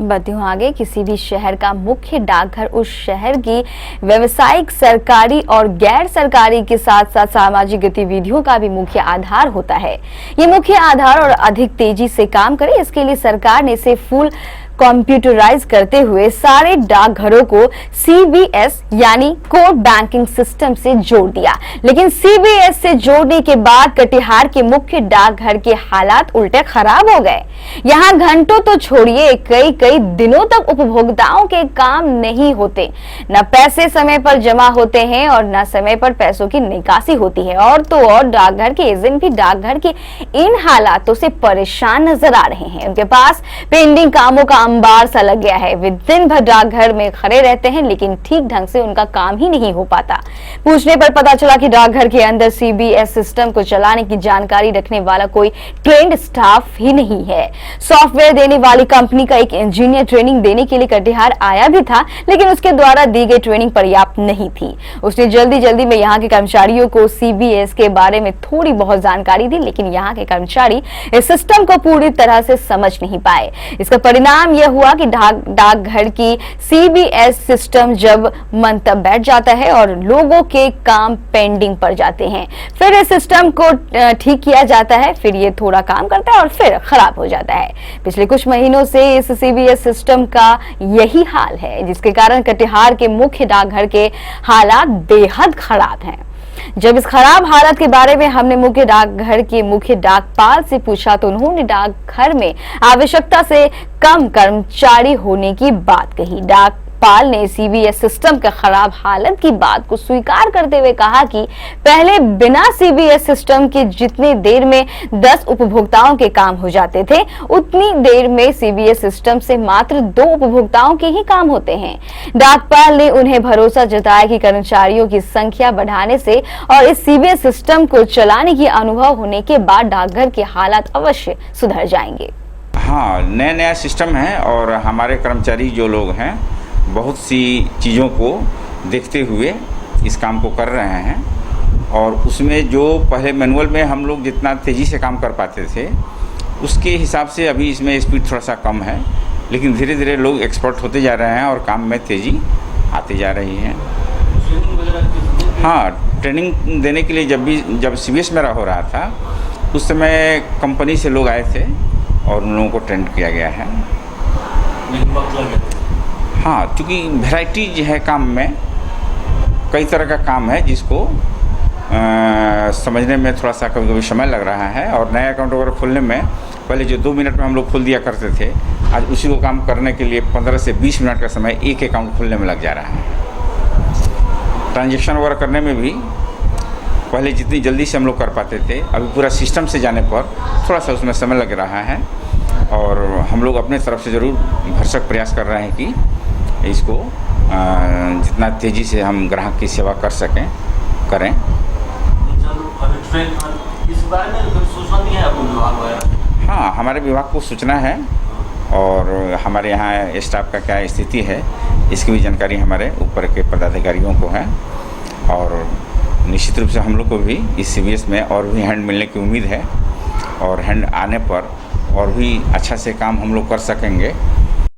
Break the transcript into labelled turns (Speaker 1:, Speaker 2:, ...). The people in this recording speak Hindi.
Speaker 1: बढ़ती हूँ आगे। किसी भी शहर का मुख्य डाकघर उस शहर की व्यवसायिक, सरकारी और गैर सरकारी के साथ साथ सामाजिक गतिविधियों का भी मुख्य आधार होता है। ये मुख्य आधार और अधिक तेजी से काम करे, इसके लिए सरकार ने इसे फुल कंप्यूटराइज करते हुए सारे डाकघरों को सीबीएस यानी कोर बैंकिंग सिस्टम से जोड़ दिया। लेकिन सीबीएस से जोड़ने के बाद कटिहार के मुख्य डाकघर के हालात उल्टे खराब हो गए। यहां घंटों तो छोड़िए, कई दिनों तक उपभोक्ताओं के काम नहीं होते, न पैसे समय पर जमा होते हैं और न समय पर पैसों की निकासी होती है। और तो और डाकघर के एजेंट भी डाकघर के इन हालातों से परेशान नजर आ रहे हैं। उनके पास पेंडिंग कामों का अंबार सा लग गया है। वे दिन भर डाकघर में खड़े रहते हैं, लेकिन ठीक ढंग से उनका काम ही नहीं हो पाता। पूछने पर पता चला कि डाकघर के अंदर सीबीएस सिस्टम को चलाने की जानकारी रखने वाला कोई ट्रेंड स्टाफ ही नहीं है। सॉफ्टवेयर देने वाली कंपनी का एक इंजीनियर ट्रेनिंग देने के लिए कटिहार आया भी था, लेकिन उसके द्वारा दी गई ट्रेनिंग पर्याप्त नहीं थी। उसने जल्दी में यहाँ के कर्मचारियों को सीबीएस के बारे में थोड़ी बहुत जानकारी दी, लेकिन यहाँ के कर्मचारी इस सिस्टम को पूरी तरह से समझ नहीं पाए। इसका परिणाम यह हुआ कि डाकघर की सीबीएस सिस्टम जब मन तब बैठ जाता है और लोगों के काम पेंडिंग पड़ जाते हैं। फिर इस सिस्टम को ठीक किया जाता है, फिर ये थोड़ा काम करता है और फिर खराब हो जाता है। पिछले कुछ महीनों से इस सीबीएस सिस्टम का यही हाल है, जिसके कारण कटिहार के मुख्य डाकघर के हालात बेहद खराब हैं। जब इस खराब हालत के बारे में हमने मुख्य डाकघर के मुख्य डाकपाल से पूछा तो उन्होंने डाकघर में आवश्यकता से कम कर्मचारी होने की बात कही। डाकपाल ने सीबीएस सिस्टम के खराब हालत की बात को स्वीकार करते हुए कहा कि पहले बिना सीबीएस सिस्टम के जितनी देर में 10 उपभोक्ताओं के काम हो जाते थे, उतनी देर में सीबीएस सिस्टम से मात्र 2 उपभोक्ताओं के ही काम होते हैं। डाकपाल ने उन्हें भरोसा जताया कि कर्मचारियों की संख्या बढ़ाने से और इस सीबीएस सिस्टम को चलाने की अनुभव होने के बाद डाकघर के हालात अवश्य सुधर जाएंगे।
Speaker 2: हाँ, नया सिस्टम है और हमारे कर्मचारी जो लोग हैं बहुत सी चीज़ों को देखते हुए इस काम को कर रहे हैं। और उसमें जो पहले मैनुअल में हम लोग जितना तेज़ी से काम कर पाते थे, उसके हिसाब से अभी इसमें स्पीड थोड़ा सा कम है, लेकिन धीरे धीरे लोग एक्सपर्ट होते जा रहे हैं और काम में तेज़ी आती जा रही है। हाँ, ट्रेनिंग देने के लिए जब सीबीएस मेरा हो रहा था, उस समय कंपनी से लोग आए थे और उन लोगों को ट्रेंड किया गया है। हाँ, क्योंकि वैरायटी है काम में, कई तरह का काम है जिसको समझने में थोड़ा सा कभी समय लग रहा है। और नया अकाउंट वगैरह खोलने में पहले जो 2 मिनट में हम लोग खोल दिया करते थे, आज उसी को काम करने के लिए 15 से 20 मिनट का समय एक अकाउंट खोलने में लग जा रहा है। ट्रांजेक्शन वगैरह करने में भी पहले जितनी जल्दी से हम लोग कर पाते थे, अभी पूरा सिस्टम से जाने पर थोड़ा सा उसमें समय लग रहा है। और हम लोग अपने तरफ से ज़रूर भरसक प्रयास कर रहे हैं कि इसको जितना तेज़ी से हम ग्राहक की सेवा कर सकें करें।
Speaker 3: इस बारे में सूचना दी है आपको विभाग वगैरह?
Speaker 2: हाँ, हमारे विभाग को सूचना है और हमारे यहाँ स्टाफ का क्या स्थिति है इसकी भी जानकारी हमारे ऊपर के पदाधिकारियों को है। और निश्चित रूप से हम लोग को भी इस सीबीएस में और भी हैंड मिलने की उम्मीद है और हैंड आने पर और भी अच्छा से काम हम लोग कर सकेंगे।